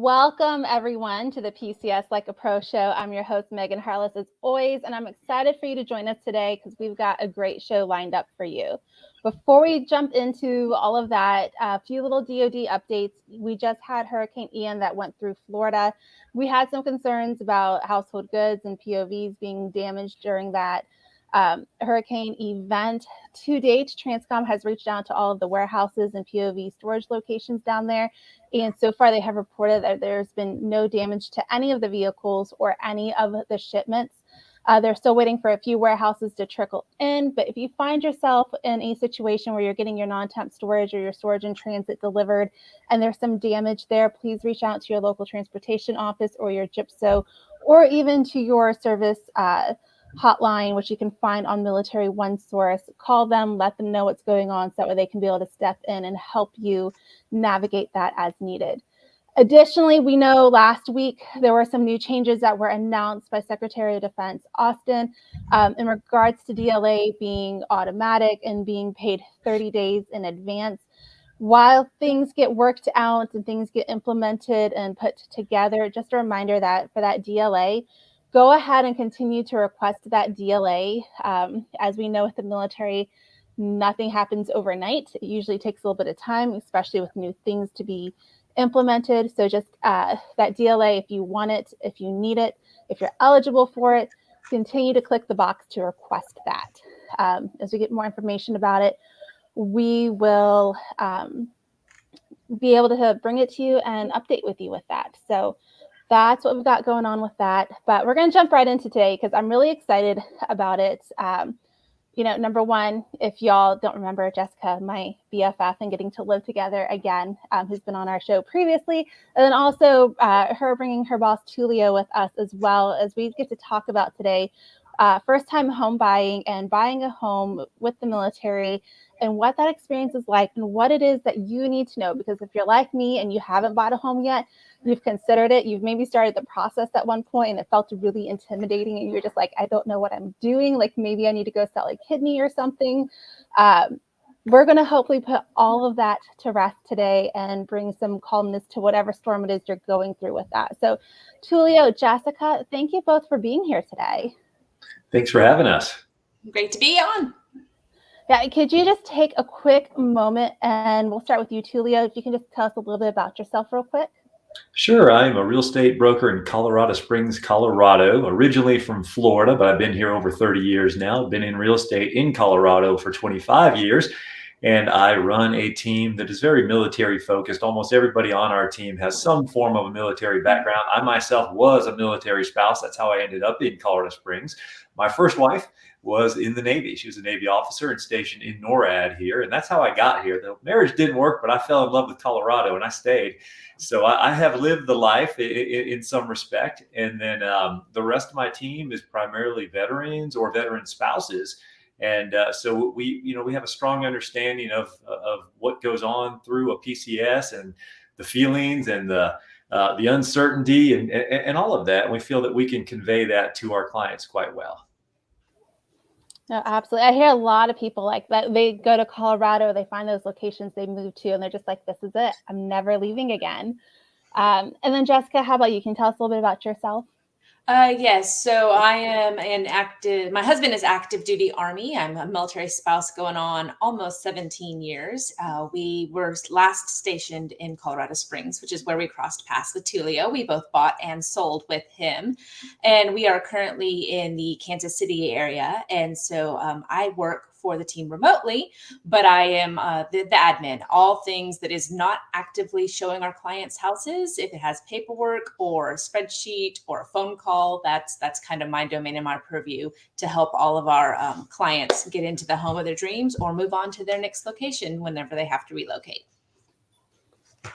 Welcome, everyone, to the PCS Like a Pro show. I'm your host, Megan Harless, as always, and I'm excited for you to join us today because we've got a great show lined up for you. Before we jump into all of that, a few little DoD updates. We just had Hurricane Ian that went through Florida. We had some concerns about household goods and POVs being damaged during that hurricane event. To date, Transcom has reached out to all of the warehouses and POV storage locations down there. And so far, they have reported that there's been no damage to any of the vehicles or any of the shipments. They're still waiting for a few warehouses to trickle in. But if you find yourself in a situation where you're getting your non-temp storage or your storage in transit delivered and there's some damage there, please reach out to your local transportation office or your GIPSO or even to your service hotline, which you can find on Military One Source. Call them, let them know what's going on so that way they can be able to step in and help you navigate that as needed. Additionally, we know last week there were some new changes that were announced by Secretary of Defense Austin in regards to DLA being automatic and being paid 30 days in advance. While things get worked out and things get implemented and put together, just a reminder that for that DLA, go ahead and continue to request that DLA. As we know with the military, nothing happens overnight. It usually takes a little bit of time, especially with new things to be implemented. So just that DLA, if you want it, if you need it, if you're eligible for it, continue to click the box to request that. As we get more information about it, we will be able to bring it to you and update with you with that. So that's what we've got going on with that. But we're going to jump right into today because I'm really excited about it. Number one, if y'all don't remember, Jessica, my BFF, and getting to live together again, who's been on our show previously, and then also her bringing her boss Tulio with us as well, as we get to talk about today first-time home buying and buying a home with the military and what that experience is like and what it is that you need to know. Because if you're like me and you haven't bought a home yet, you've considered it, you've maybe started the process at one point and it felt really intimidating and you're just like, I don't know what I'm doing. Like maybe I need to go sell a kidney or something. We're going to hopefully put all of that to rest today and bring some calmness to whatever storm it is you're going through with that. So Tulio, Jessica, thank you both for being here today. Thanks for having us. Great to be on. Yeah, could you just take a quick moment and we'll start with you, Tulio. If you can just tell us a little bit about yourself real quick. Sure. I'm a real estate broker in Colorado Springs, Colorado, originally from Florida, but I've been here over 30 years now. I've been in real estate in Colorado for 25 years, and I run a team that is very military focused. Almost everybody on our team has some form of a military background. I myself was a military spouse. That's how I ended up in Colorado Springs. My first wife was in the Navy. She was a Navy officer and stationed in NORAD here. And that's how I got here. The marriage didn't work, but I fell in love with Colorado and I stayed. So I have lived the life in some respect. And then the rest of my team is primarily veterans or veteran spouses. And so we have a strong understanding of what goes on through a PCS and the feelings and the uncertainty and all of that. And we feel that we can convey that to our clients quite well. No, absolutely. I hear a lot of people like that. They go to Colorado, they find those locations they move to, and they're just like, this is it. I'm never leaving again. And then Jessica, how about you? Can you tell us a little bit about yourself? Yes. So I am my husband is active duty Army. I'm a military spouse going on almost 17 years. We were last stationed in Colorado Springs, which is where we crossed paths with Tulio. We both bought and sold with him. And we are currently in the Kansas City area. And so I work for the team remotely, but I am the admin. All things that is not actively showing our clients' houses, if it has paperwork or a spreadsheet or a phone call, that's kind of my domain and my purview to help all of our clients get into the home of their dreams or move on to their next location whenever they have to relocate.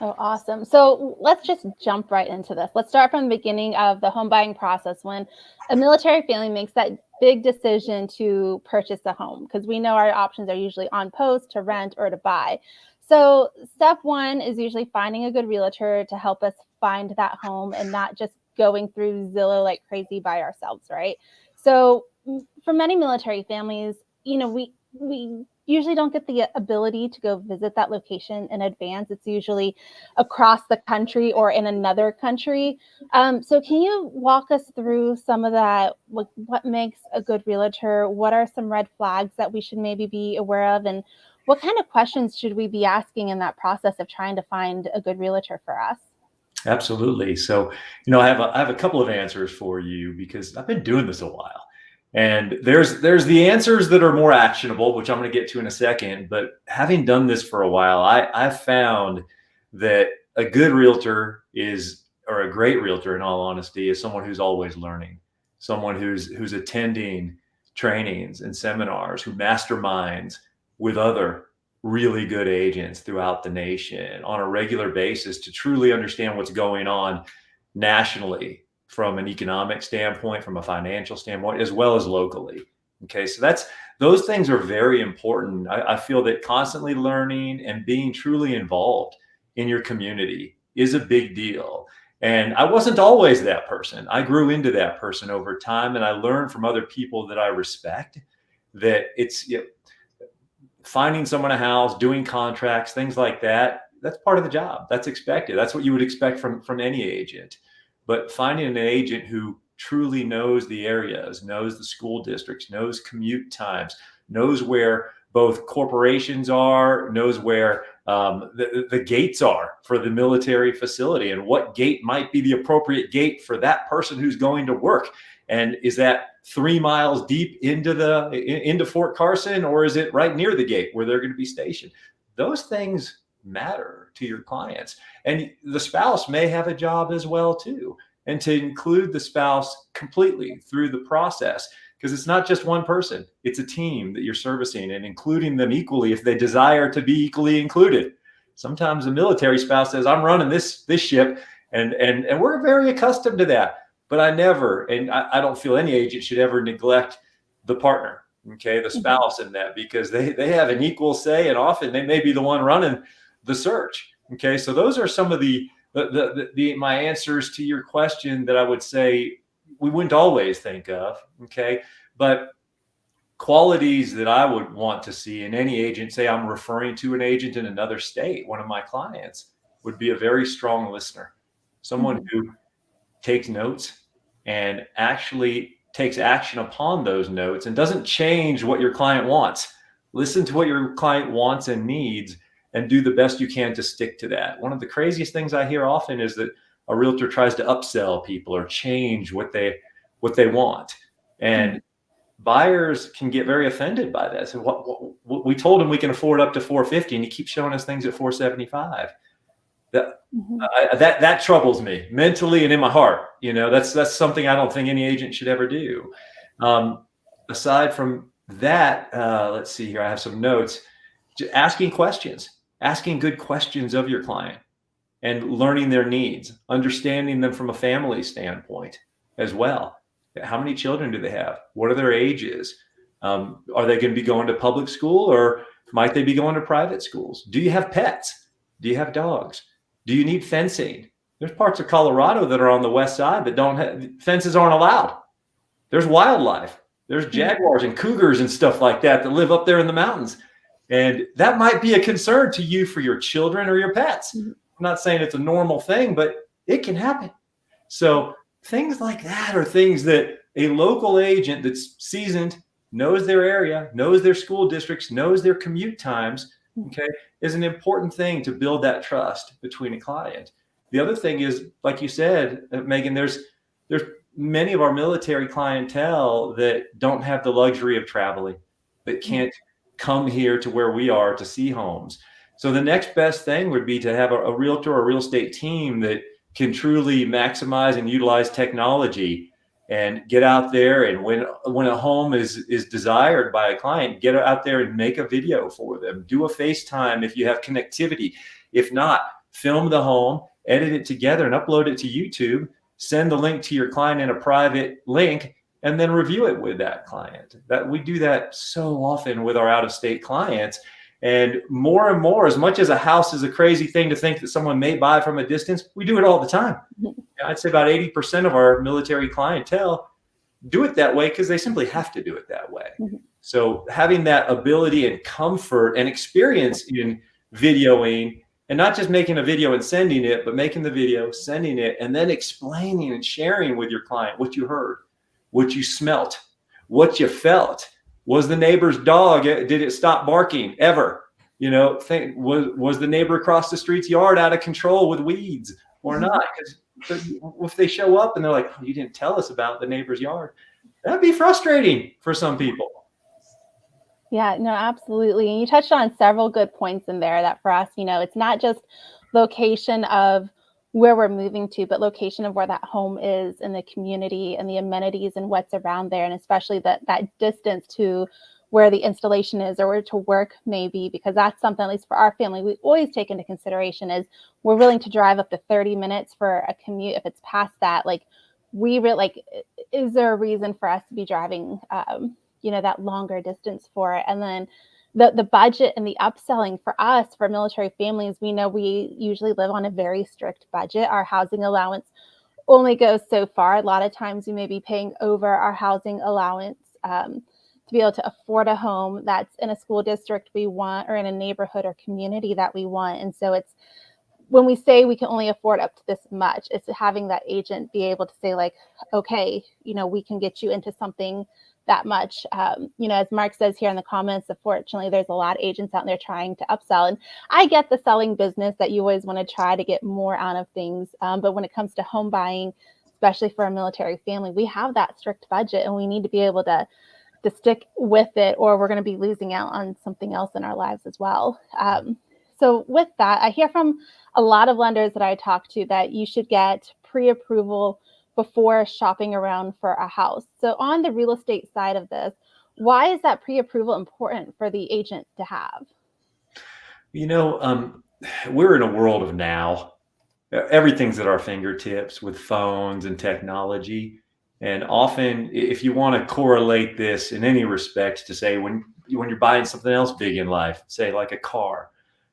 Oh, awesome. So let's just jump right into this. Let's start from the beginning of the home buying process when a military family makes that big decision to purchase a home, because we know our options are usually on post, to rent, or to buy. So step one is usually finding a good realtor to help us find that home and not just going through Zillow like crazy by ourselves, right? So for many military families, we usually don't get the ability to go visit that location in advance. It's usually across the country or in another country. So can you walk us through some of that? What makes a good realtor? What are some red flags that we should maybe be aware of? And what kind of questions should we be asking in that process of trying to find a good realtor for us? Absolutely. So, I have a couple of answers for you because I've been doing this a while. And there's the answers that are more actionable, which I'm going to get to in a second. But having done this for a while, I've found that a good realtor or a great realtor, in all honesty, is someone who's always learning, someone who's attending trainings and seminars, who masterminds with other really good agents throughout the nation on a regular basis to truly understand what's going on nationally, from an economic standpoint, from a financial standpoint, as well as locally. Okay, so those things are very important. I feel that constantly learning and being truly involved in your community is a big deal. And I wasn't always that person. I grew into that person over time, and I learned from other people that I respect that it's finding someone a house, doing contracts, things like that. That's part of the job. That's expected. That's what you would expect from any agent. But finding an agent who truly knows the areas, knows the school districts, knows commute times, knows where both corporations are, knows where the gates are for the military facility, and what gate might be the appropriate gate for that person who's going to work. And is that 3 miles deep into Fort Carson, or is it right near the gate where they're going to be stationed? Those things matter to your clients. And the spouse may have a job as well too. And to include the spouse completely through the process, because it's not just one person, it's a team that you're servicing, and including them equally if they desire to be equally included. Sometimes a military spouse says, I'm running this ship, and we're very accustomed to that. But I don't feel any agent should ever neglect the partner, okay, the spouse in that, because they have an equal say, and often they may be the one running the search. Okay, so those are some of my answers to your question that I would say we wouldn't always think of. Okay, but qualities that I would want to see in any agent, say I'm referring to an agent in another state, one of my clients, would be a very strong listener, someone who takes notes and actually takes action upon those notes and doesn't change what your client wants. Listen to what your client wants and needs, and do the best you can to stick to that. One of the craziest things I hear often is that a realtor tries to upsell people or change what they want. And buyers can get very offended by this. And what we told him we can afford up to $450, and he keeps showing us things at $475. That troubles me mentally and in my heart. That's something I don't think any agent should ever do. Aside from that, let's see here. I have some notes. Just asking good questions of your client, and learning their needs, understanding them from a family standpoint as well. How many children do they have? What are their ages? Are they going to be going to public school, or might they be going to private schools? Do you have pets? Do you have dogs? Do you need fencing? There's parts of Colorado that are on the west side that fences aren't allowed. There's wildlife. There's jaguars and cougars and stuff like that live up there in the mountains. And that might be a concern to you for your children or your pets. I'm not saying it's a normal thing, but it can happen. So things like that are things that a local agent that's seasoned, knows their area, knows their school districts, knows their commute times, okay, is an important thing to build that trust between a client. The other thing is, like you said, Megan, there's many of our military clientele that don't have the luxury of traveling, that can't come here to where we are to see homes. So the next best thing would be to have a realtor or real estate team that can truly maximize and utilize technology and get out there, and when a home is desired by a client, get out there and make a video for them. Do a FaceTime if you have connectivity. If not, film the home, edit it together, and upload it to YouTube. Send the link to your client in a private link, and then review it with that client. That we do that so often with our out-of-state clients. And more, as much as a house is a crazy thing to think that someone may buy from a distance, we do it all the time. I'd say about 80% of our military clientele do it that way because they simply have to do it that way. So having that ability and comfort and experience in videoing, and not just making a video and sending it, but making the video, sending it, and then explaining and sharing with your client what you heard, what you smelt, what you felt. Was the neighbor's dog, did it stop barking ever? You know, was the neighbor across the street's yard out of control with weeds or not? Because if they show up and they're like, oh, you didn't tell us about the neighbor's yard, that'd be frustrating for some people. Yeah, no, absolutely. And you touched on several good points in there that for us, it's not just location of where we're moving to, but location of where that home is in the community and the amenities and what's around there. And especially that distance to where the installation is or where to work may be, because that's something, at least for our family, we always take into consideration is we're willing to drive up to 30 minutes for a commute. If it's past that, like we really like, is there a reason for us to be driving, that longer distance for it? And then the budget and the upselling for us, for military families, we know we usually live on a very strict budget. Our housing allowance only goes so far. A lot of times we may be paying over our housing allowance to be able to afford a home that's in a school district we want or in a neighborhood or community that we want. And so it's, when we say we can only afford up to this much, it's having that agent be able to say like, okay, we can get you into something that much. As Mark says here in the comments, unfortunately, there's a lot of agents out there trying to upsell. And I get the selling business that you always want to try to get more out of things. But when it comes to home buying, especially for a military family, we have that strict budget and we need to be able to stick with it, or we're going to be losing out on something else in our lives as well. So with that, I hear from a lot of lenders that I talk to that you should get pre-approval before shopping around for a house. So on the real estate side of this, why is that pre-approval important for the agent to have? We're in a world of now. Everything's at our fingertips with phones and technology. And often, if you want to correlate this in any respect to say when you're buying something else big in life, say like a car,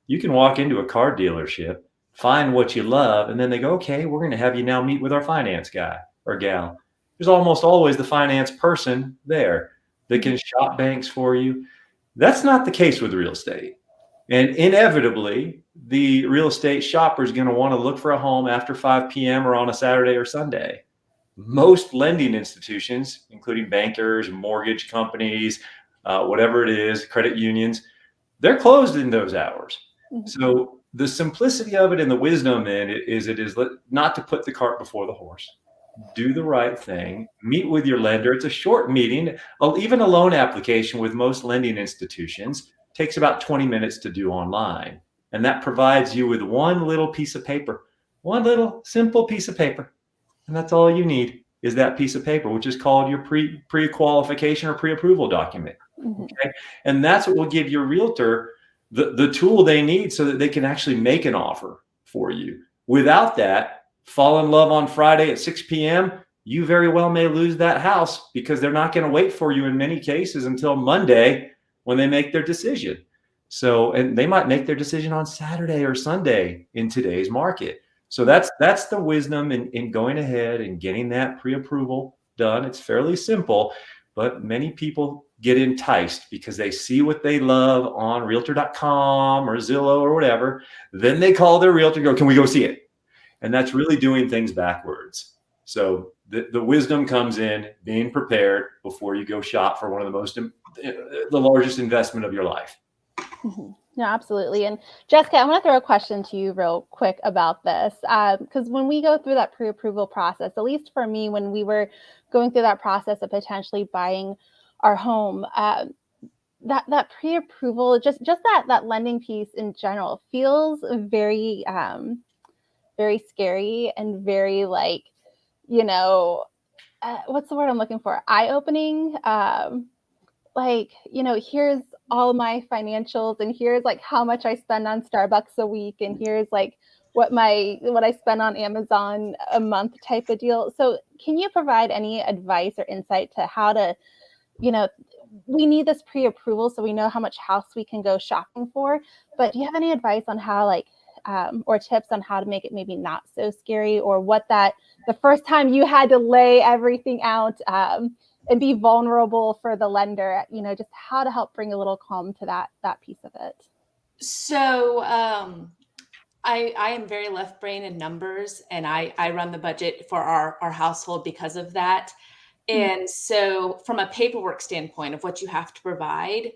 you can walk into a car dealership, find what you love, and then they go, okay, we're going to have you now meet with our finance guy or gal. There's almost always the finance person there that can shop banks for you. That's not the case with real estate. And inevitably, the real estate shopper is going to want to look for a home after 5 p.m. or on a Saturday or Sunday. Most lending institutions, including bankers, mortgage companies, whatever it is, credit unions, they're closed in those hours. Mm-hmm. So the simplicity of it and the wisdom in it is not to put the cart before the horse. Do the right thing. Meet with your lender. It's a short meeting. Even a loan application with most lending institutions takes about 20 minutes to do online. And that provides you with one little piece of paper, one little simple piece of paper. And that's all you need is that piece of paper, which is called your pre-qualification or pre-approval document. Mm-hmm. Okay. And that's what will give your realtor the tool they need so that they can actually make an offer for you. Without that, fall in love on Friday at 6 p.m., you very well may lose that house because they're not going to wait for you in many cases until Monday when they make their decision. So, and they might make their decision on Saturday or Sunday in today's market. So that's the wisdom in going ahead and getting that pre-approval done. It's fairly simple, but many people get enticed because they see what they love on Realtor.com or Zillow or whatever. Then they call their realtor and go, can we go see it? And that's really doing things backwards. So the wisdom comes in being prepared before you go shop for one of the largest investment of your life. Mm-hmm. No, absolutely. And Jessica, I want to throw a question to you real quick about this. Because when we go through that pre-approval process, at least for me, when we were going through that process of potentially buying our home, that pre-approval, just that lending piece in general feels very, very scary and very like, what's the word I'm looking for? Eye-opening. Here's all my financials and here's like how much I spend on Starbucks a week and here's like what I spend on Amazon a month type of deal. So can you provide any advice or insight to how to, we need this pre-approval so we know how much house we can go shopping for, but do you have any advice on how or tips on how to make it maybe not so scary, or what the first time you had to lay everything out, and be vulnerable for the lender, just how to help bring a little calm to that piece of it. So I am very left brain in numbers, and I run the budget for our household because of that. And so from a paperwork standpoint of what you have to provide,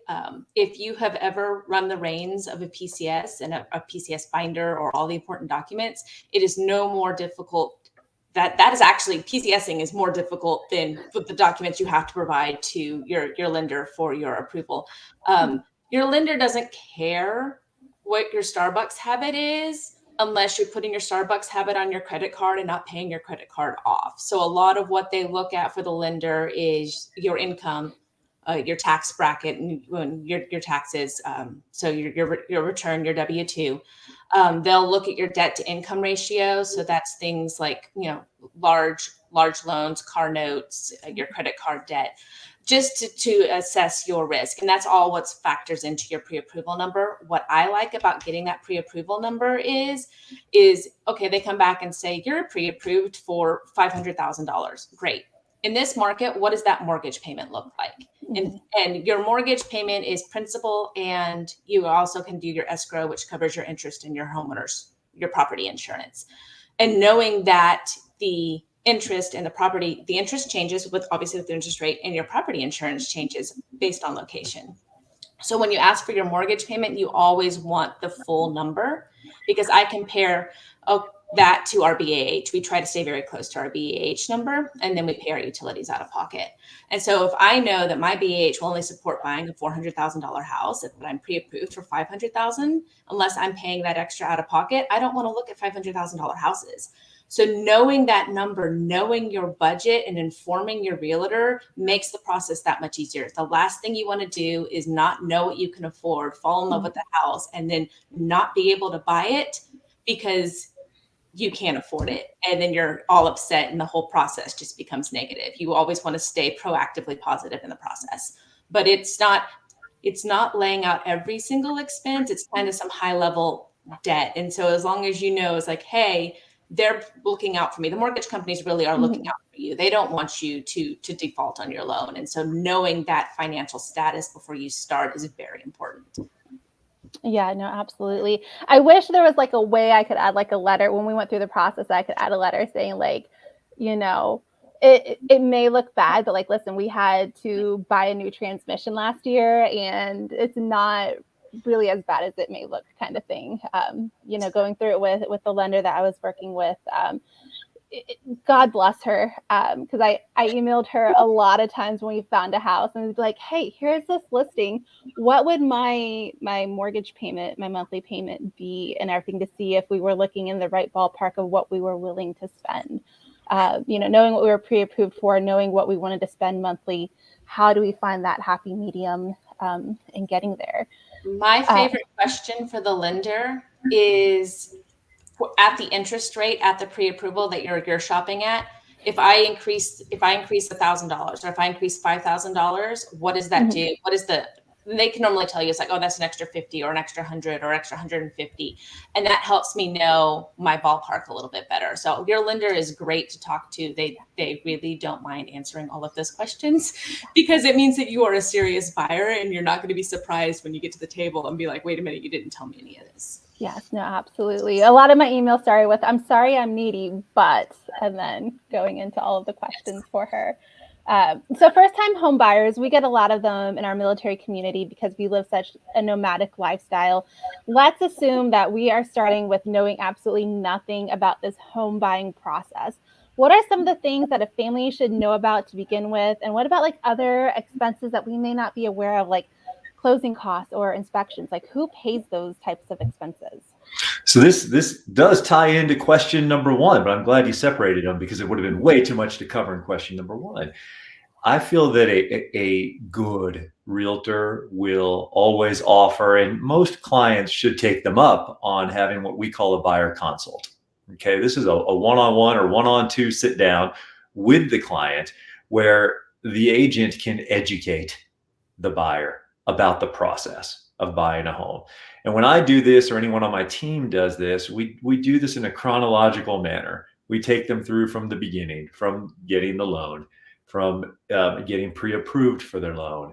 if you have ever run the reins of a PCS and a PCS binder or all the important documents, it is no more difficult. That is actually, PCSing is more difficult than the documents you have to provide to your lender for your approval. Your lender doesn't care what your Starbucks habit is unless you're putting your Starbucks habit on your credit card and not paying your credit card off. So a lot of what they look at for the lender is your income, your tax bracket, and your taxes. So your return, your W-2. They'll look at your debt to income ratio. So that's things like, large loans, car notes, your credit card debt, just to assess your risk. And that's all what factors into your pre-approval number. What I like about getting that pre-approval number is okay, they come back and say, you're pre-approved for $500,000. Great. In this market, what does that mortgage payment look like? And your mortgage payment is principal, and you also can do your escrow, which covers your interest in your your property insurance. And knowing that the interest and the interest changes obviously with the interest rate, and your property insurance changes based on location. So when you ask for your mortgage payment, you always want the full number, because I compare that to our BAH. We try to stay very close to our BAH number, and then we pay our utilities out of pocket. And so if I know that my BAH will only support buying a $400,000 house, but I'm pre-approved for $500,000, unless I'm paying that extra out of pocket, I don't want to look at $500,000 houses. So knowing that number, knowing your budget, and informing your realtor makes the process that much easier. The last thing you want to do is not know what you can afford, fall in love with the house, and then not be able to buy it because you can't afford it. And then you're all upset, and the whole process just becomes negative. You always want to stay proactively positive in the process. But it's not laying out every single expense. It's kind of some high level debt. And so as long as you know, it's like, hey, they're looking out for me. The mortgage companies really are looking out for you. They don't want you to default on your loan. And so knowing that financial status before you start is very important. Yeah, no, absolutely. I wish there was like a way I could add like a letter when we went through the process. I could add a letter saying like, it may look bad, but like, listen, we had to buy a new transmission last year, and it's not really as bad as it may look, kind of thing. Going through it with the lender that I was working with, God bless her, because I emailed her a lot of times when we found a house, and it'd be like, hey, here's this listing. What would my mortgage payment, my monthly payment be, and everything, to see if we were looking in the right ballpark of what we were willing to spend. Knowing what we were pre-approved for, knowing what we wanted to spend monthly, how do we find that happy medium in getting there? My favorite question for the lender is, at the interest rate at the pre-approval that you're shopping at, if I increase $1,000, or if I increase $5,000, what does that do? They can normally tell you, it's like, oh, that's an extra 50 or an extra 100 or extra 150. And that helps me know my ballpark a little bit better. So your lender is great to talk to. They really don't mind answering all of those questions, because it means that you are a serious buyer, and you're not going to be surprised when you get to the table and be like, wait a minute, you didn't tell me any of this. Yes, no, absolutely. A lot of my emails started with, I'm sorry, I'm needy, but, and then going into all of the questions for her. So first-time home buyers, we get a lot of them in our military community because we live such a nomadic lifestyle. Let's assume that we are starting with knowing absolutely nothing about this home buying process. What are some of the things that a family should know about to begin with? And what about like other expenses that we may not be aware of, like closing costs or inspections? Like, who pays those types of expenses? So this does tie into question number one, but I'm glad you separated them, because it would have been way too much to cover in question number one. I feel that a good realtor will always offer, and most clients should take them up on, having what we call a buyer consult. Okay, this is a one-on-one or one-on-two sit down with the client, where the agent can educate the buyer about the process of buying a home. And when I do this, or anyone on my team does this, we do this in a chronological manner. We take them through from the beginning, from getting the loan, from getting pre-approved for their loan,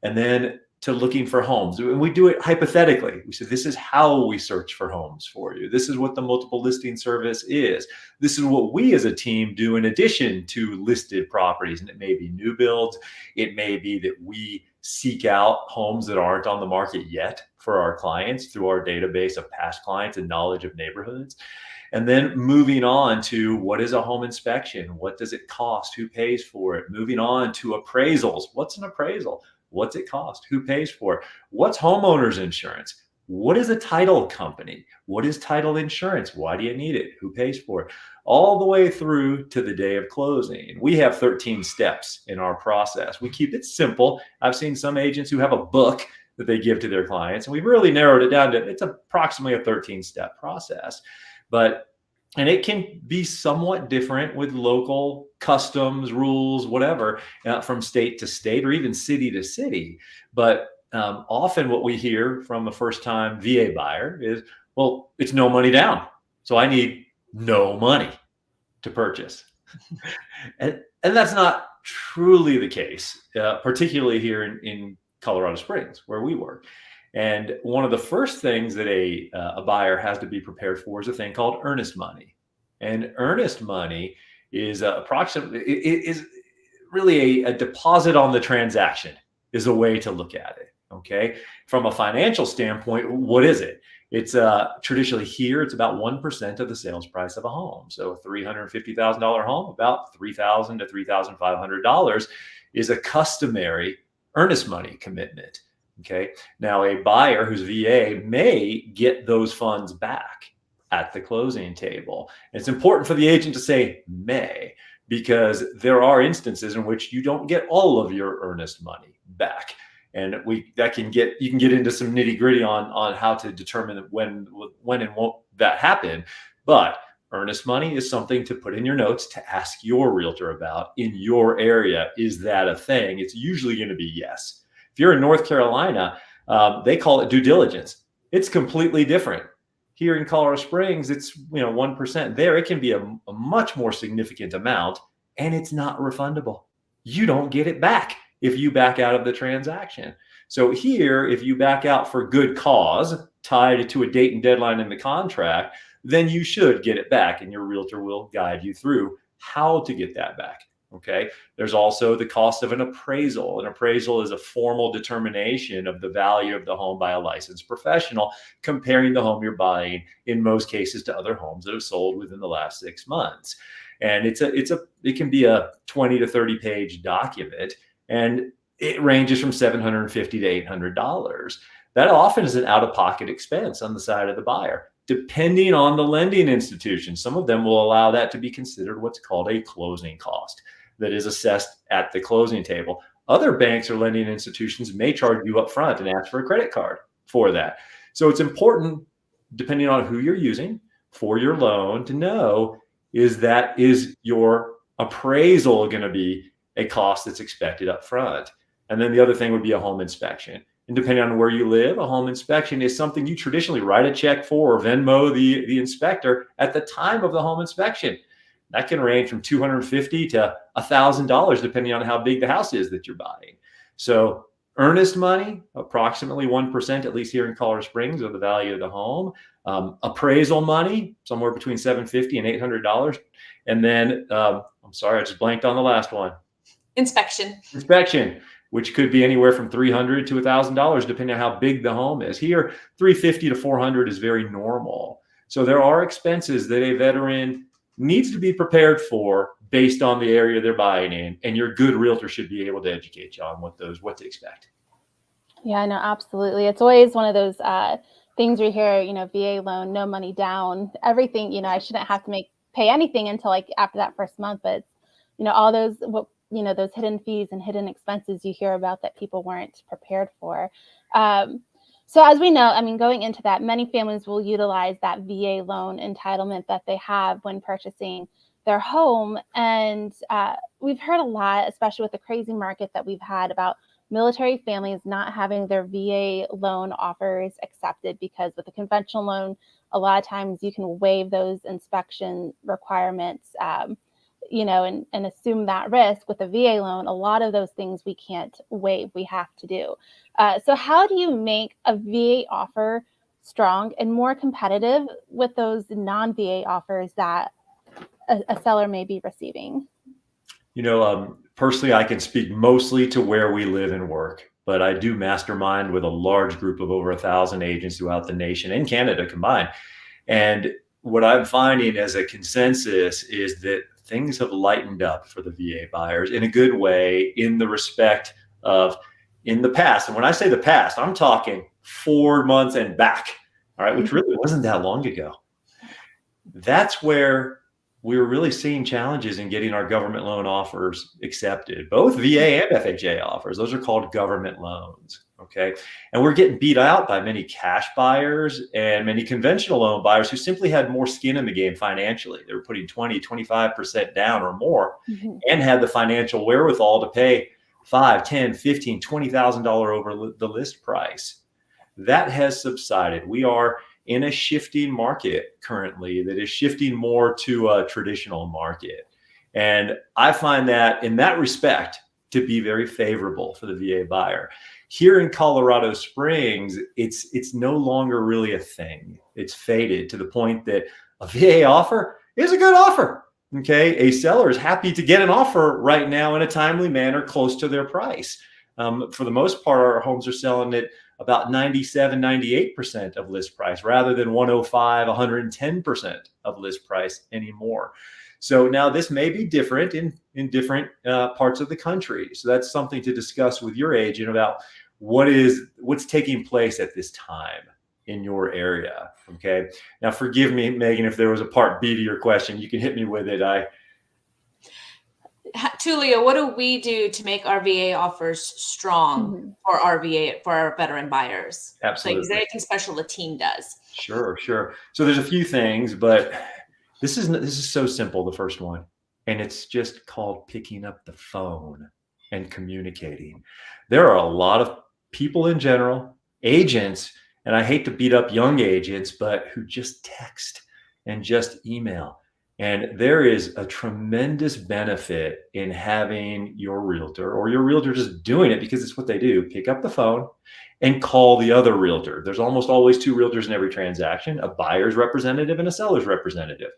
and then to looking for homes. And we do it hypothetically. We say, this is how we search for homes for you. This is what the multiple listing service is. This is what we as a team do in addition to listed properties. And it may be new builds. It may be that we seek out homes that aren't on the market yet for our clients through our database of past clients and knowledge of neighborhoods. And then moving on to, what is a home inspection? What does it cost? Who pays for it? Moving on to appraisals. What's an appraisal? What's it cost? Who pays for it? What's homeowners insurance? What is a title company? What is title insurance? Why do you need it? Who pays for it? All the way through to the day of closing. We have 13 steps in our process. We keep it simple. I've seen some agents who have a book that they give to their clients, and we've really narrowed it down to, it's approximately a 13-step process. And it can be somewhat different with local customs, rules, whatever, from state to state or even city to city. But often what we hear from a first-time VA buyer is, well, it's no money down, so I need no money to purchase. and that's not truly the case, particularly here in Colorado Springs, where we work. And one of the first things that a buyer has to be prepared for is a thing called earnest money. And earnest money is is really a deposit on the transaction, is a way to look at it. Okay. From a financial standpoint, what is it? It's traditionally here, it's about 1% of the sales price of a home. So a $350,000 home, about $3,000 to $3,500 is a customary earnest money commitment. Okay. Now, a buyer who's VA may get those funds back at the closing table. And it's important for the agent to say may, because there are instances in which you don't get all of your earnest money back. And you can get into some nitty gritty on how to determine when and won't that happen. But earnest money is something to put in your notes to ask your realtor about in your area. Is that a thing? It's usually going to be yes. If you're in North Carolina, they call it due diligence. It's completely different. Here in Colorado Springs, it's 1%. There, it can be a much more significant amount, and it's not refundable. You don't get it back if you back out of the transaction. So here, if you back out for good cause tied to a date and deadline in the contract, then you should get it back, and your realtor will guide you through how to get that back. Okay. There's also the cost of an appraisal. An appraisal is a formal determination of the value of the home by a licensed professional, comparing the home you're buying in most cases to other homes that have sold within the last 6 months. And it can be a 20 to 30 page document, and it ranges from $750 to $800. That often is an out-of-pocket expense on the side of the buyer, depending on the lending institution. Some of them will allow that to be considered what's called a closing cost that is assessed at the closing table. Other banks or lending institutions may charge you up front and ask for a credit card for that. So it's important, depending on who you're using for your loan, to know, is your appraisal going to be a cost that's expected up front? And then the other thing would be a home inspection. And depending on where you live, a home inspection is something you traditionally write a check for or Venmo the inspector at the time of the home inspection. That can range from $250 to $1,000, depending on how big the house is that you're buying. So earnest money, approximately 1%, at least here in Colorado Springs, of the value of the home. Appraisal money, somewhere between $750 and $800. And then, I'm sorry, I just blanked on the last one. Inspection, which could be anywhere from $300 to $1,000, depending on how big the home is. Here, $350 to $400 is very normal. So there are expenses that a veteran needs to be prepared for based on the area they're buying in, and your good realtor should be able to educate you on what to expect. Yeah, no, absolutely. It's always one of those things we hear, VA loan, no money down, everything, I shouldn't have to pay anything until like after that first month, but all those, those hidden fees and hidden expenses you hear about that people weren't prepared for. So as we know, going into that, many families will utilize that VA loan entitlement that they have when purchasing their home. And we've heard a lot, especially with the crazy market that we've had, about military families not having their VA loan offers accepted, because with a conventional loan, a lot of times you can waive those inspection requirements and assume that risk with a VA loan, a lot of those things we can't waive, we have to do. So how do you make a VA offer strong and more competitive with those non-VA offers that a seller may be receiving? Personally, I can speak mostly to where we live and work, but I do mastermind with a large group of over 1,000 agents throughout the nation and Canada combined. And what I'm finding as a consensus is that things have lightened up for the VA buyers in a good way, in the respect of in the past. And when I say the past, I'm talking 4 months and back, all right, which really wasn't that long ago. That's where we were really seeing challenges in getting our government loan offers accepted, both VA and FHA offers. Those are called government loans. Okay. And we're getting beat out by many cash buyers and many conventional loan buyers who simply had more skin in the game financially. They were putting 20, 25% down or more and had the financial wherewithal to pay $5, $10, $15, $20,000 over the list price. That has subsided. We are in a shifting market currently that is shifting more to a traditional market. And I find that in that respect to be very favorable for the VA buyer. Here in Colorado Springs, it's no longer really a thing. It's faded to the point that a VA offer is a good offer. Okay. A seller is happy to get an offer right now in a timely manner close to their price. For the most part, our homes are selling at about 97, 98% of list price rather than 105, 110% of list price anymore. So now this may be different in different parts of the country. So that's something to discuss with your agent about what's taking place at this time in your area. Okay. Now, forgive me, Megan, if there was a part B to your question, you can hit me with it. Tulio, what do we do to make our VA offers strong for our veteran buyers? Absolutely. Like, is there anything special the team does? Sure. So there's a few things, but this is so simple. The first one, and it's just called picking up the phone and communicating. There are a lot of people in general, agents, and I hate to beat up young agents, but who just text and just email. And there is a tremendous benefit in having your realtor or your realtor just doing it because it's what they do. Pick up the phone and call the other realtor. There's almost always two realtors in every transaction, a buyer's representative and a seller's representative.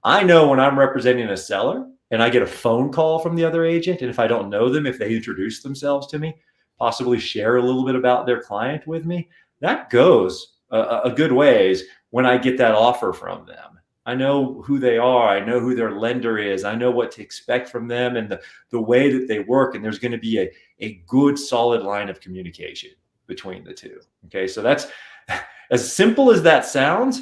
I know when I'm representing a seller and I get a phone call from the other agent, and if I don't know them, if they introduce themselves to me, possibly share a little bit about their client with me, that goes a good ways when I get that offer from them. I know who they are. I know who their lender is. I know what to expect from them and the way that they work. And there's going to be a good, solid line of communication between the two. Okay. So that's as simple as that sounds.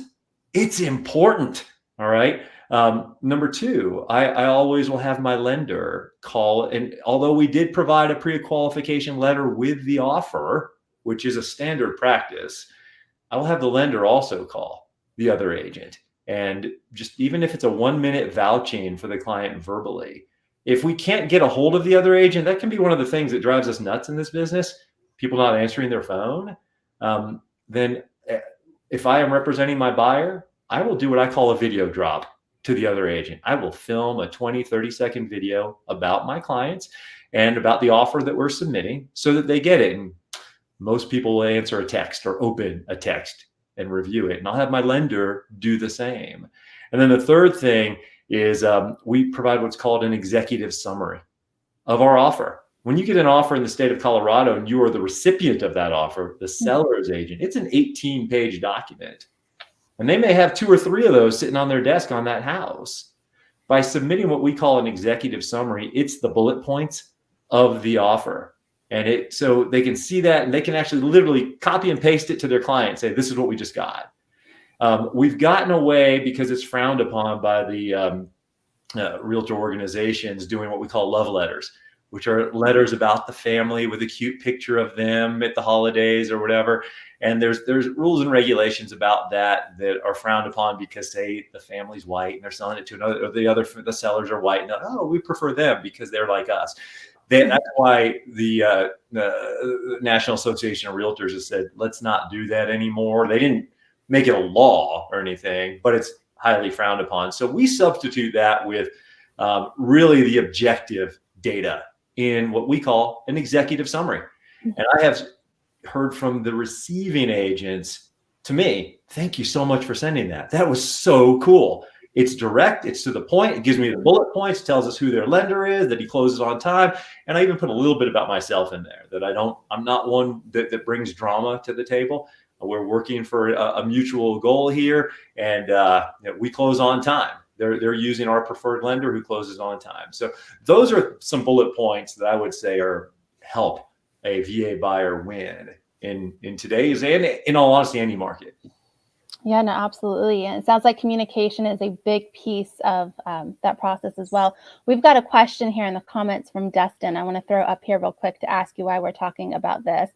It's important. All right. Number two, I always will have my lender call. And although we did provide a pre-qualification letter with the offer, which is a standard practice, I will have the lender also call the other agent. And just even if it's a 1-minute vouching for the client verbally, if we can't get a hold of the other agent, that can be one of the things that drives us nuts in this business. People not answering their phone. Then if I am representing my buyer, I will do what I call a video drop to the other agent. I will film a 20, 30-second video about my clients and about the offer that we're submitting so that they get it. And most people will answer a text or open a text and review it. And I'll have my lender do the same. And then the third thing is we provide what's called an executive summary of our offer. When you get an offer in the state of Colorado and you are the recipient of that offer, the seller's agent, it's an 18-page document. And they may have 2 or 3 of those sitting on their desk on that house. By submitting what we call an executive summary, it's the bullet points of the offer. And so they can see that and they can actually literally copy and paste it to their client and say, this is what we just got. We've gotten away because it's frowned upon by the realtor organizations doing what we call love letters, which are letters about the family with a cute picture of them at the holidays or whatever. And there's rules and regulations about that are frowned upon because, say, the family's white and they're selling it to another, or the sellers are white. And we prefer them because they're like us. That's why the National Association of Realtors has said, let's not do that anymore. They didn't make it a law or anything, but it's highly frowned upon. So we substitute that with really the objective data in what we call an executive summary. And I have heard from the receiving agents to me, thank you so much for sending that. That was so cool. It's direct, it's to the point, it gives me the bullet points, tells us who their lender is, that he closes on time. And I even put a little bit about myself in there, that I'm not one that brings drama to the table. We're working for a mutual goal here, and we close on time. They're using our preferred lender who closes on time. So those are some bullet points that I would say help a VA buyer win in today's, and in all honesty, any market. Yeah, no, absolutely. And it sounds like communication is a big piece of that process as well. We've got a question here in the comments from Dustin. I want to throw up here real quick to ask you why we're talking about this.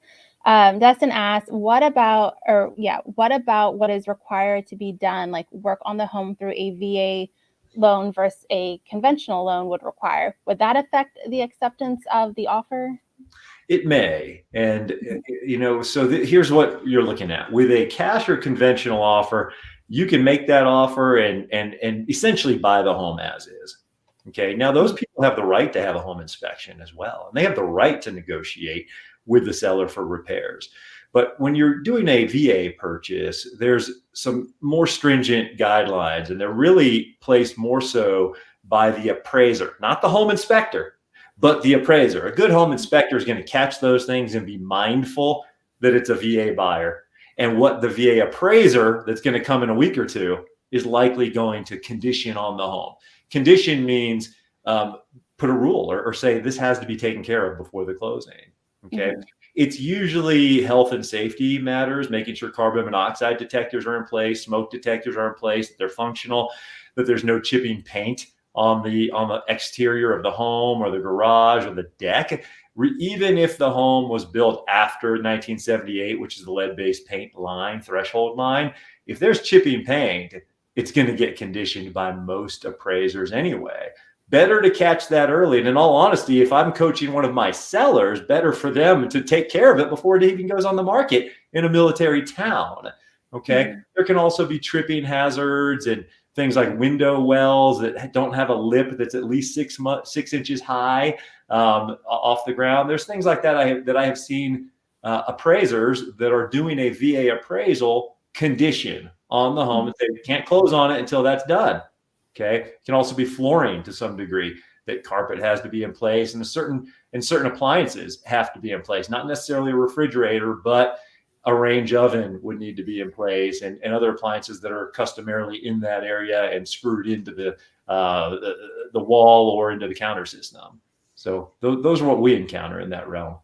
Dustin asks, what about what is required to be done, like work on the home through a VA loan versus a conventional loan would require? Would that affect the acceptance of the offer? It may. And, so here's what you're looking at. With a cash or conventional offer, you can make that offer and essentially buy the home as is. Okay. Now, those people have the right to have a home inspection as well. And they have the right to negotiate with the seller for repairs. But when you're doing a VA purchase, there's some more stringent guidelines, and they're really placed more so by the appraiser, not the home inspector, but the appraiser. A good home inspector is going to catch those things and be mindful that it's a VA buyer. And what the VA appraiser that's going to come in a week or two is likely going to condition on the home. Condition means put a rule or say this has to be taken care of before the closing. Okay. It's usually health and safety matters, making sure carbon monoxide detectors are in place, smoke detectors are in place, that they're functional, that there's no chipping paint on the exterior of the home or the garage or the deck. Even if the home was built after 1978, which is the lead-based paint line, threshold line, if there's chipping paint, it's going to get conditioned by most appraisers anyway. Better to catch that early. And in all honesty, if I'm coaching one of my sellers, better for them to take care of it before it even goes on the market in a military town. Okay. There can also be tripping hazards and things like window wells that don't have a lip that's at least 6 inches high off the ground. There's things like that I have seen appraisers that are doing a VA appraisal condition on the home and say, can't close on it until that's done. Okay. It can also be flooring to some degree, that carpet has to be in place, and certain appliances have to be in place, not necessarily a refrigerator, but a range oven would need to be in place, and other appliances that are customarily in that area and screwed into the wall or into the counter system. So those are what we encounter in that realm.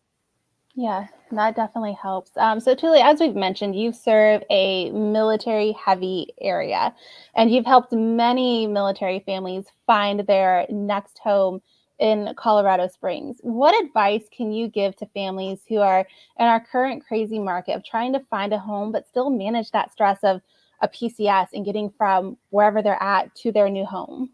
Yeah, that definitely helps. So Tuli, as we've mentioned, you serve a military heavy area, and you've helped many military families find their next home in Colorado Springs. What advice can you give to families who are in our current crazy market of trying to find a home, but still manage that stress of a PCS and getting from wherever they're at to their new home?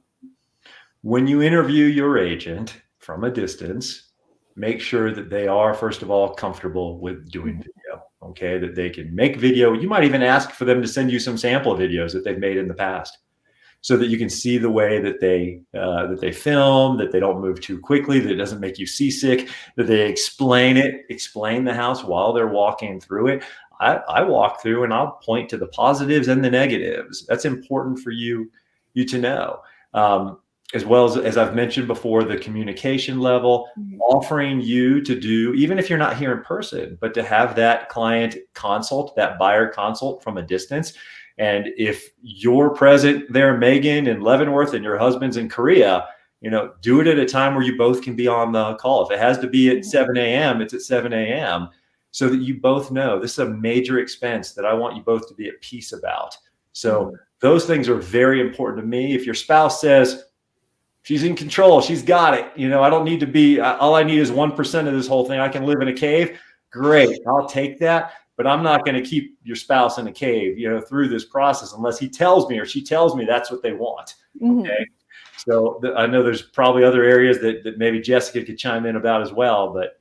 When you interview your agent from a distance, make sure that they are, first of all, comfortable with doing video. Okay, that they can make video. You might even ask for them to send you some sample videos that they've made in the past, so that you can see the way that they film, that they don't move too quickly, that it doesn't make you seasick, that they explain the house while they're walking through it. I walk through and I'll point to the positives and the negatives. That's important for you to know. As well as I've mentioned before, the communication level, offering you to do, even if you're not here in person, but to have that client consult, that buyer consult from a distance. And if you're present there, Megan, in Leavenworth, and your husband's in Korea, do it at a time where you both can be on the call. If it has to be at 7 a.m., it's at 7 a.m., so that you both know this is a major expense that I want you both to be at peace about. So those things are very important to me. If your spouse says, she's in control, she's got it, I don't need to be, all I need is 1% of this whole thing, I can live in a cave, great, I'll take that. But I'm not going to keep your spouse in a cave, through this process unless he tells me or she tells me that's what they want. Okay. So I know there's probably other areas that maybe Jessica could chime in about as well, but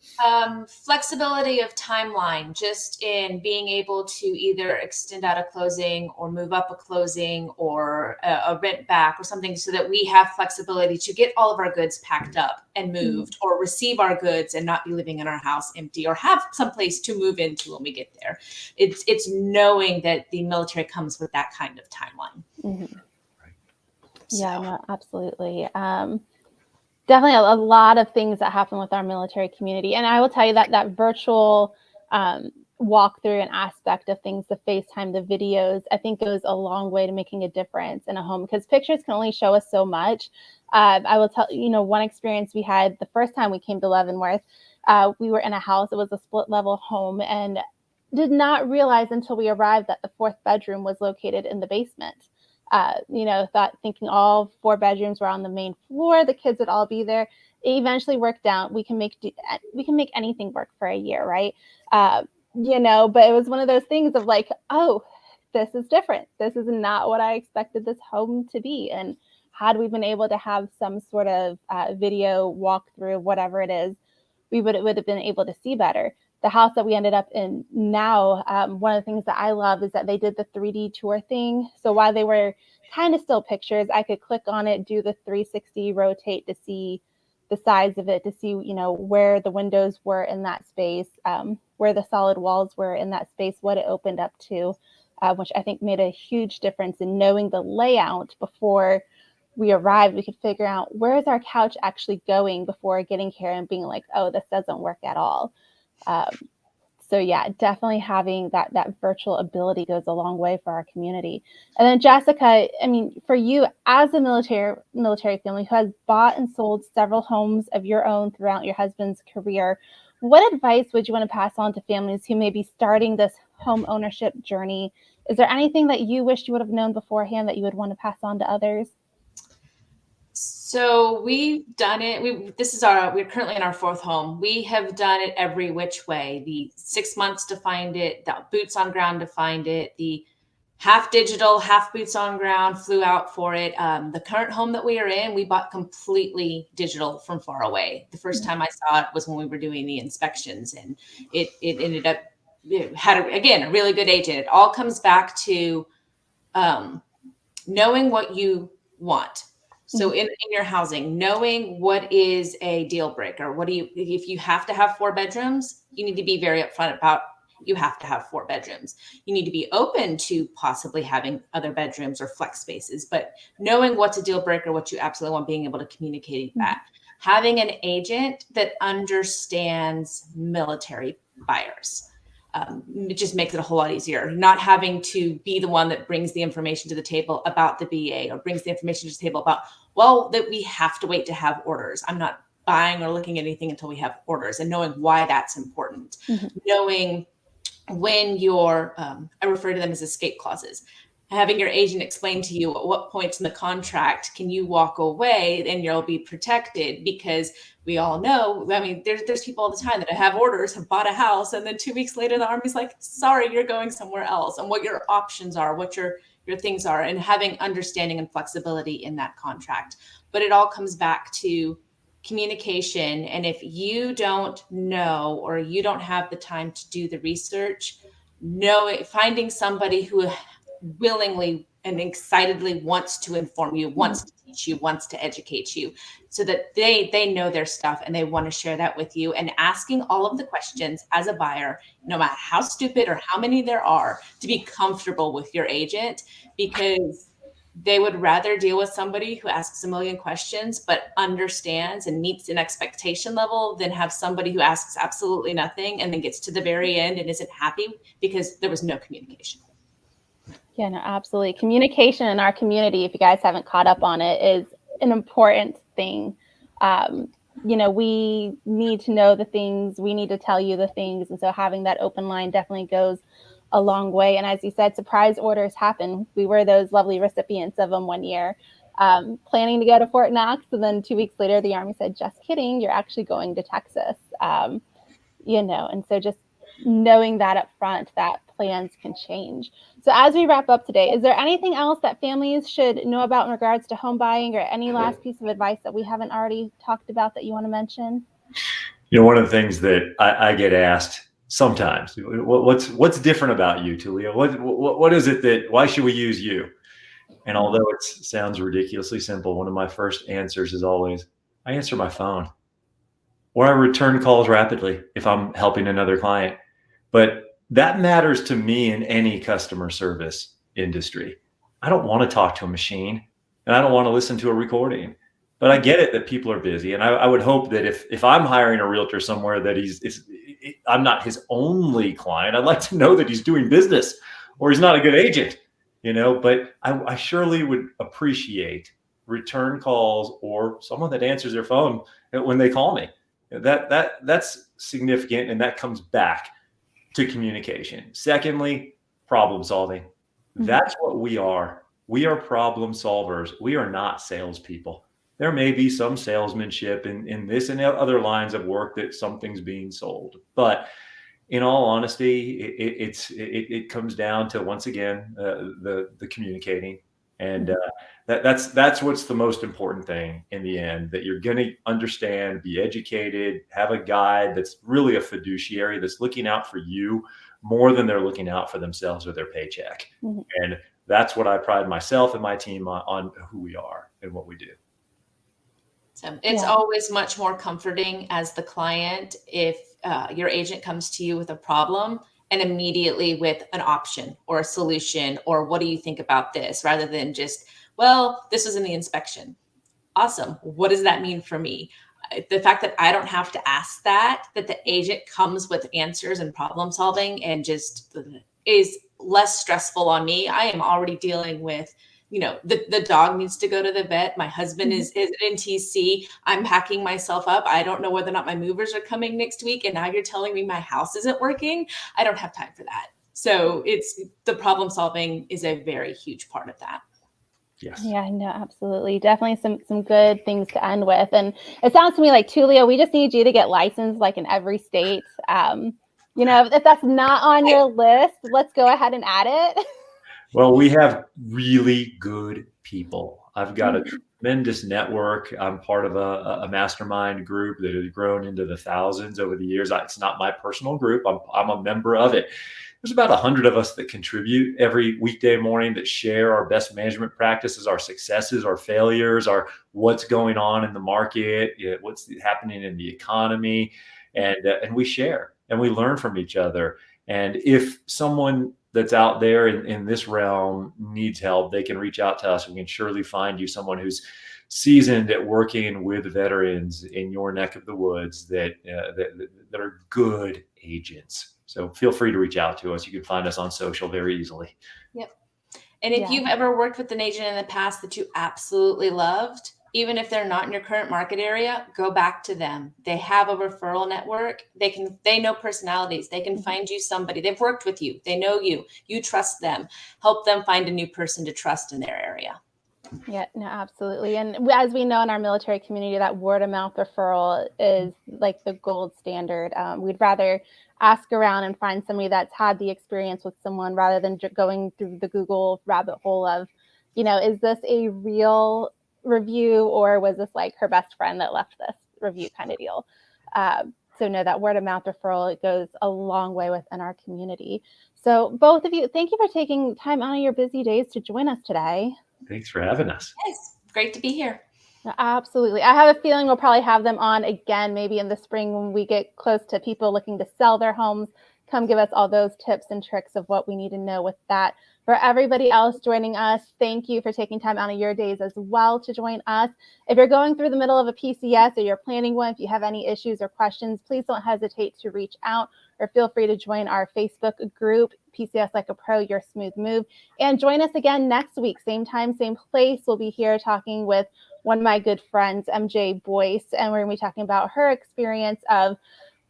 flexibility of timeline, just in being able to either extend out a closing or move up a closing or a rent back or something, so that we have flexibility to get all of our goods packed up and moved, or receive our goods and not be living in our house empty, or have someplace to move into when we get there. It's knowing that the military comes with that kind of timeline. Mm-hmm. Right. Yeah, no, absolutely. Definitely a lot of things that happen with our military community. And I will tell you that that virtual walkthrough and aspect of things, the FaceTime, the videos, I think goes a long way to making a difference in a home, because pictures can only show us so much. I will tell you, one experience we had the first time we came to Leavenworth, we were in a house. It was a split level home, and did not realize until we arrived that the fourth bedroom was located in the basement. Thinking all 4 bedrooms were on the main floor, the kids would all be there. It eventually worked out. We can make anything work for a year, right? But it was one of those things of like, oh, this is different. This is not what I expected this home to be. And had we been able to have some sort of video walkthrough, whatever it is, we would have been able to see better. The house that we ended up in now, one of the things that I love is that they did the 3D tour thing. So while they were kind of still pictures, I could click on it, do the 360 rotate to see the size of it, to see, where the windows were in that space, where the solid walls were in that space, what it opened up to, which I think made a huge difference in knowing the layout before we arrived. We could figure out, where is our couch actually going before getting here and being like, oh, this doesn't work at all. So yeah, definitely having that virtual ability goes a long way for our community. And then Jessica, I mean, for you as a military family who has bought and sold several homes of your own throughout your husband's career, what advice would you want to pass on to families who may be starting this home ownership journey? Is there anything that you wish you would have known beforehand that you would want to pass on to others? So we've done it. We're currently in our 4th home. We have done it every which way. The 6 months to find it, the boots on ground to find it, the half digital, half boots on ground, flew out for it. The current home that we are in, we bought completely digital from far away. The first time I saw it was when we were doing the inspections, and it ended up, it had a really good agent. It all comes back to knowing what you want. So in your housing, knowing what is a deal breaker. If you have to have 4 bedrooms, you need to be very upfront about, you have to have 4 bedrooms. You need to be open to possibly having other bedrooms or flex spaces, but knowing what's a deal breaker, what you absolutely want, being able to communicate that. Having an agent that understands military buyers. It just makes it a whole lot easier. Not having to be the one that brings the information to the table about the BA, or brings the information to the table about, that we have to wait to have orders. I'm not buying or looking at anything until we have orders, and knowing why that's important. Knowing when I refer to them as escape clauses. Having your agent explain to you at what points in the contract can you walk away and you'll be protected, because we all know, I mean, there's people all the time that have orders, have bought a house, and then 2 weeks later, the Army's like, sorry, you're going somewhere else, and what your options are, what your things are, and having understanding and flexibility in that contract. But it all comes back to communication. And if you don't know, or you don't have the time to do the research, finding somebody who willingly and excitedly wants to inform you, wants to teach you, wants to educate you, so that they know their stuff and they want to share that with you, and asking all of the questions as a buyer, no matter how stupid or how many there are, to be comfortable with your agent, because they would rather deal with somebody who asks a million questions but understands and meets an expectation level, than have somebody who asks absolutely nothing and then gets to the very end and isn't happy because there was no communication. Yeah, no, absolutely. Communication in our community, if you guys haven't caught up on it, is an important thing. We need to know the things, we need to tell you the things. And so having that open line definitely goes a long way. And as you said, surprise orders happen. We were those lovely recipients of them one year, planning to go to Fort Knox. And then 2 weeks later, the Army said, just kidding, you're actually going to Texas. And so just knowing that up front, that plans can change. So as we wrap up today, is there anything else that families should know about in regards to home buying, or any last piece of advice that we haven't already talked about that you want to mention? One of the things that I get asked sometimes, what's different about you, Tulia? What is it why should we use you? And although it sounds ridiculously simple, one of my first answers is always, I answer my phone, or I return calls rapidly if I'm helping another client. But that matters to me in any customer service industry. I don't want to talk to a machine, and I don't want to listen to a recording. But I get it that people are busy, and I would hope that if I'm hiring a realtor somewhere, that I'm not his only client. I'd like to know that he's doing business, or he's not a good agent, But I surely would appreciate return calls or someone that answers their phone when they call me. That's significant, and that comes back to communication. Secondly, problem solving. That's what we are. We are problem solvers. We are not salespeople. There may be some salesmanship in this and other lines of work that something's being sold, but in all honesty, it comes down to, once again, the communicating, and that's what's the most important thing in the end. That you're going to understand, be educated, have a guide that's really a fiduciary that's looking out for you more than they're looking out for themselves or their paycheck. And that's what I pride myself and my team on who we are and what we do. So it's always much more comforting as the client if your agent comes to you with a problem and immediately with an option or a solution, or what do you think about this, rather than just, well, this was in the inspection. Awesome. What does that mean for me? The fact that I don't have to ask that the agent comes with answers and problem solving and just is less stressful on me. I am already dealing with, the dog needs to go to the vet. My husband is in TC. I'm packing myself up. I don't know whether or not my movers are coming next week. And now you're telling me my house isn't working. I don't have time for that. So the problem solving is a very huge part of that. Yes. Yeah, no, absolutely. Definitely some good things to end with. And it sounds to me like, Tulio, we just need you to get licensed like in every state. If that's not on your list, let's go ahead and add it. Well, we have really good people. I've got a tremendous network. I'm part of a mastermind group that has grown into the thousands over the years. It's not my personal group. I'm a member of it. There's about 100 of us that contribute every weekday morning, that share our best management practices, our successes, our failures, our what's going on in the market, what's happening in the economy, and we share and we learn from each other. And if someone that's out there in this realm needs help, they can reach out to us. We can surely find you someone who's seasoned at working with veterans in your neck of the woods that are good agents. So feel free to reach out to us. You can find us on social very easily. Yep. And if you've ever worked with an agent in the past that you absolutely loved, even if they're not in your current market area, go back to them. They have a referral network. They know personalities. They can find you somebody. They've worked with you. They know you. You trust them. Help them find a new person to trust in their area. Yeah, no, absolutely. And as we know in our military community, that word of mouth referral is like the gold standard. We'd rather ask around and find somebody that's had the experience with someone rather than going through the Google rabbit hole of, is this a real review, or was this like her best friend that left this review kind of deal? So no, that word of mouth referral, it goes a long way within our community. So both of you, thank you for taking time out of your busy days to join us today. Thanks for having us. Yes, great to be here. Absolutely. I have a feeling we'll probably have them on again, maybe in the spring when we get close to people looking to sell their homes. Come give us all those tips and tricks of what we need to know with that. For everybody else joining us, thank you for taking time out of your days as well to join us. If you're going through the middle of a PCS or you're planning one, if you have any issues or questions, please don't hesitate to reach out, or feel free to join our Facebook group, PCS Like a Pro, Your Smooth Move. And join us again next week, same time, same place. We'll be here talking with one of my good friends, MJ Boyce, and we're going to be talking about her experience of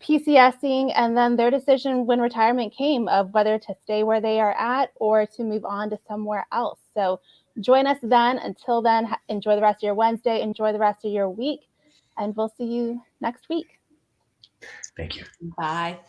PCSing and then their decision when retirement came of whether to stay where they are at or to move on to somewhere else. So join us then. Until then, enjoy the rest of your Wednesday, enjoy the rest of your week, and we'll see you next week. Thank you. Bye.